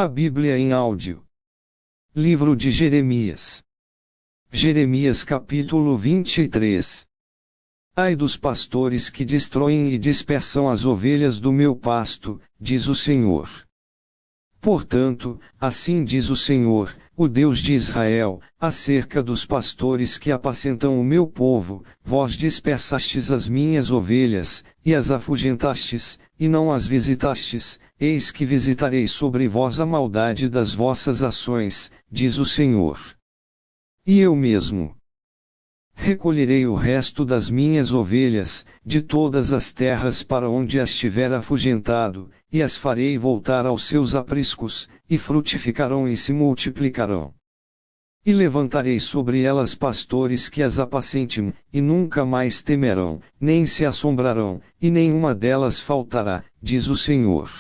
A Bíblia em áudio. Livro de Jeremias. Jeremias capítulo 23. Ai dos pastores que destroem e dispersam as ovelhas do meu pasto, diz o Senhor. Portanto, assim diz o Senhor, o Deus de Israel, acerca dos pastores que apacentam o meu povo: vós dispersastes as minhas ovelhas, e as afugentastes, e não as visitastes. Eis que visitarei sobre vós a maldade das vossas ações, diz o Senhor. E eu mesmo recolherei o resto das minhas ovelhas, de todas as terras para onde as tiver afugentado, e as farei voltar aos seus apriscos, e frutificarão e se multiplicarão. E levantarei sobre elas pastores que as apacentem, e nunca mais temerão, nem se assombrarão, e nenhuma delas faltará, diz o Senhor.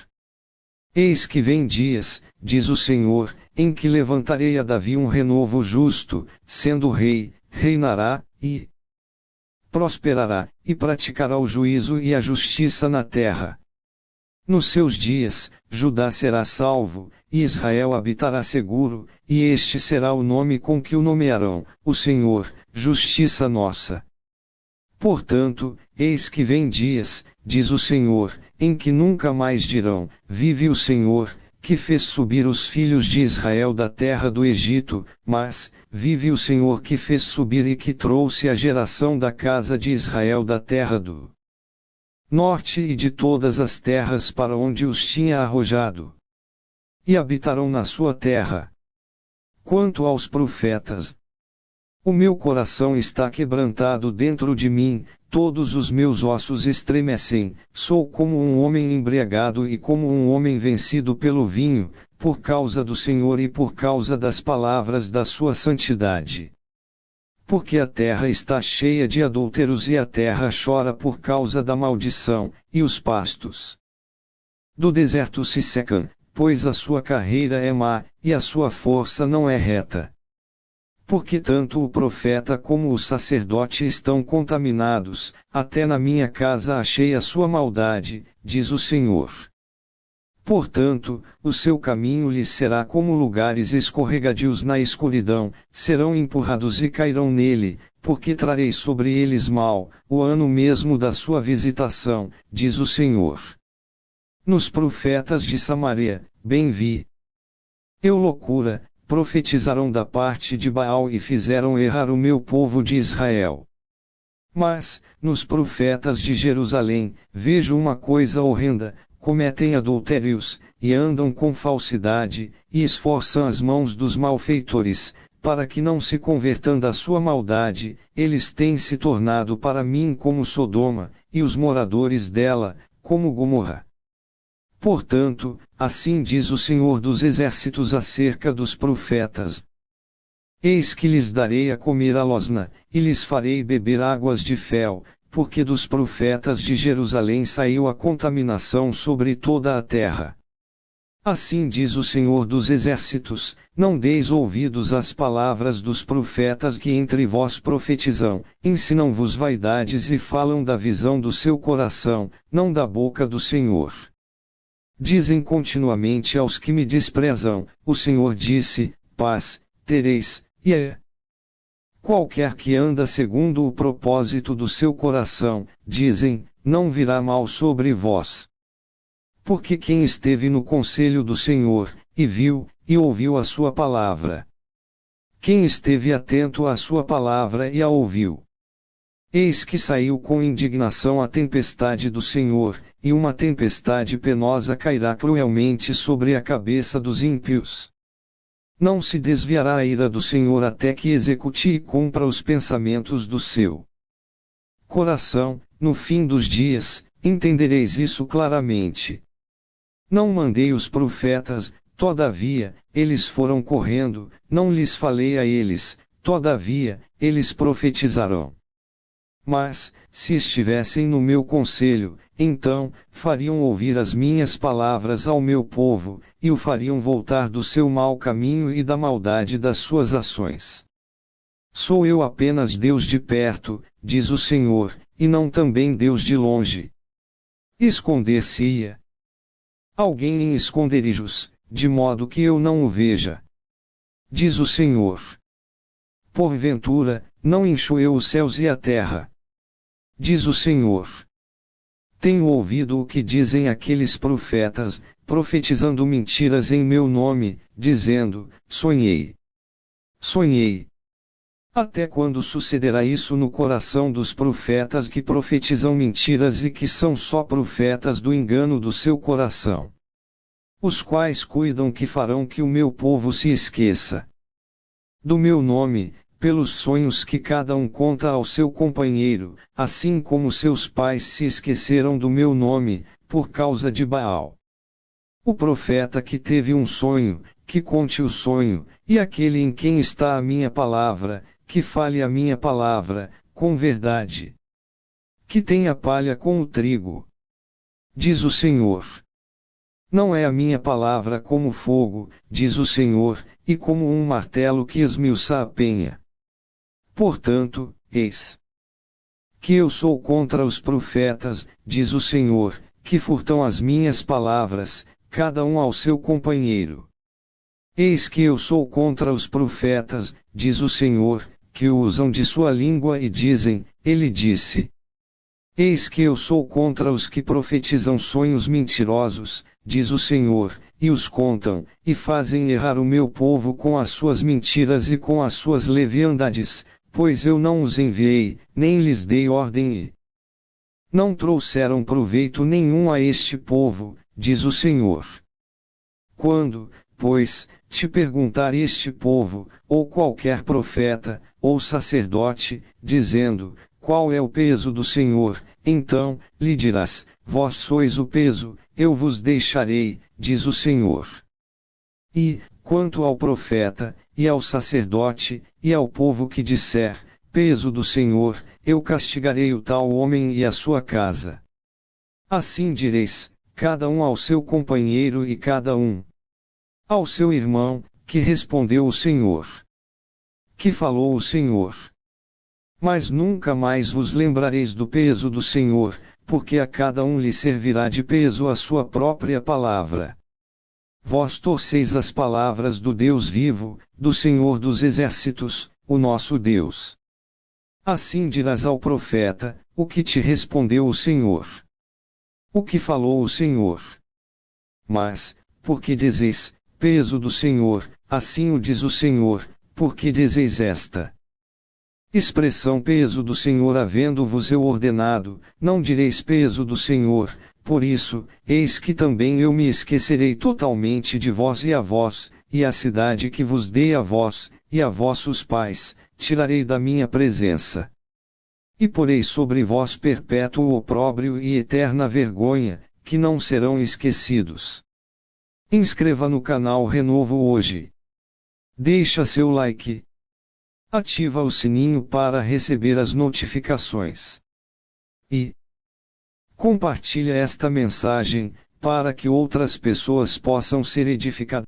Eis que vem dias, diz o Senhor, em que levantarei a Davi um renovo justo, sendo rei, reinará, e prosperará, e praticará o juízo e a justiça na terra. Nos seus dias, Judá será salvo, e Israel habitará seguro, e este será o nome com que o nomearão: o Senhor, justiça nossa. Portanto, eis que vem dias, diz o Senhor, em que nunca mais dirão: vive o Senhor, que fez subir os filhos de Israel da terra do Egito, mas, vive o Senhor que fez subir e que trouxe a geração da casa de Israel da terra do norte e de todas as terras para onde os tinha arrojado. E habitarão na sua terra. Quanto aos profetas, o meu coração está quebrantado dentro de mim, todos os meus ossos estremecem, sou como um homem embriagado e como um homem vencido pelo vinho, por causa do Senhor e por causa das palavras da sua santidade. Porque a terra está cheia de adúlteros e a terra chora por causa da maldição, e os pastos do deserto se secam, pois a sua carreira é má, e a sua força não é reta. Porque tanto o profeta como o sacerdote estão contaminados, até na minha casa achei a sua maldade, diz o Senhor. Portanto, o seu caminho lhes será como lugares escorregadios na escuridão, serão empurrados e cairão nele, porque trarei sobre eles mal, o ano mesmo da sua visitação, diz o Senhor. Nos profetas de Samaria, bem vi eu loucura, profetizaram da parte de Baal e fizeram errar o meu povo de Israel. Mas, nos profetas de Jerusalém, vejo uma coisa horrenda: cometem adultérios, e andam com falsidade, e esforçam as mãos dos malfeitores, para que não se convertam da sua maldade. Eles têm se tornado para mim como Sodoma, e os moradores dela, como Gomorra. Portanto, assim diz o Senhor dos Exércitos acerca dos profetas: eis que lhes darei a comer a losna, e lhes farei beber águas de fel, porque dos profetas de Jerusalém saiu a contaminação sobre toda a terra. Assim diz o Senhor dos Exércitos: não deis ouvidos às palavras dos profetas que entre vós profetizam, ensinam-vos vaidades e falam da visão do seu coração, não da boca do Senhor. Dizem continuamente aos que me desprezam: o Senhor disse, paz tereis, e é. Qualquer que anda segundo o propósito do seu coração, dizem, não virá mal sobre vós. Porque quem esteve no conselho do Senhor, e viu, e ouviu a sua palavra? Quem esteve atento à sua palavra e a ouviu? Eis que saiu com indignação a tempestade do Senhor, e uma tempestade penosa cairá cruelmente sobre a cabeça dos ímpios. Não se desviará a ira do Senhor até que execute e cumpra os pensamentos do seu coração. No fim dos dias, entendereis isso claramente. Não mandei os profetas, todavia, eles foram correndo, não lhes falei a eles, todavia, eles profetizarão. Mas, se estivessem no meu conselho, então, fariam ouvir as minhas palavras ao meu povo, e o fariam voltar do seu mau caminho e da maldade das suas ações. Sou eu apenas Deus de perto, diz o Senhor, e não também Deus de longe. Esconder-se-ia alguém em esconderijos, de modo que eu não o veja. Diz o Senhor. Porventura, não incho eu os céus e a terra? Diz o Senhor. Tenho ouvido o que dizem aqueles profetas, profetizando mentiras em meu nome, dizendo: sonhei. Sonhei. Até quando sucederá isso no coração dos profetas que profetizam mentiras e que são só profetas do engano do seu coração? Os quais cuidam que farão que o meu povo se esqueça do meu nome, pelos sonhos que cada um conta ao seu companheiro, assim como seus pais se esqueceram do meu nome, por causa de Baal. O profeta que teve um sonho, que conte o sonho, e aquele em quem está a minha palavra, que fale a minha palavra, com verdade. Que tenha palha com o trigo. Diz o Senhor. Não é a minha palavra como fogo, diz o Senhor, e como um martelo que esmiuça a penha. Portanto, eis que eu sou contra os profetas, diz o Senhor, que furtam as minhas palavras, cada um ao seu companheiro. Eis que eu sou contra os profetas, diz o Senhor, que usam de sua língua e dizem: ele disse. Eis que eu sou contra os que profetizam sonhos mentirosos, diz o Senhor, e os contam, e fazem errar o meu povo com as suas mentiras e com as suas leviandades, pois eu não os enviei, nem lhes dei ordem e não trouxeram proveito nenhum a este povo, diz o Senhor. Quando, pois, te perguntar este povo, ou qualquer profeta, ou sacerdote, dizendo: qual é o peso do Senhor? Então, lhe dirás: vós sois o peso, eu vos deixarei, diz o Senhor. E, quanto ao profeta, e ao sacerdote, e ao povo que disser: peso do Senhor, eu castigarei o tal homem e a sua casa. Assim direis: cada um ao seu companheiro e cada um ao seu irmão, que respondeu o Senhor. Que falou o Senhor. Mas nunca mais vos lembrareis do peso do Senhor, porque a cada um lhe servirá de peso a sua própria palavra. Vós torceis as palavras do Deus vivo, do Senhor dos exércitos, o nosso Deus. Assim dirás ao profeta: o que te respondeu o Senhor? O que falou o Senhor? Mas, porque dizeis: peso do Senhor, assim o diz o Senhor, porque dizeis esta expressão peso do Senhor havendo-vos eu ordenado, não direis peso do Senhor, por isso, eis que também eu me esquecerei totalmente de vós e a vós, e a cidade que vos dei a vós, e a vossos pais, tirarei da minha presença. E porei sobre vós perpétuo opróbrio e eterna vergonha, que não serão esquecidos. Inscreva no canal Renovo hoje. Deixa seu like. Ativa o sininho para receber as notificações. E compartilha esta mensagem, para que outras pessoas possam ser edificadas.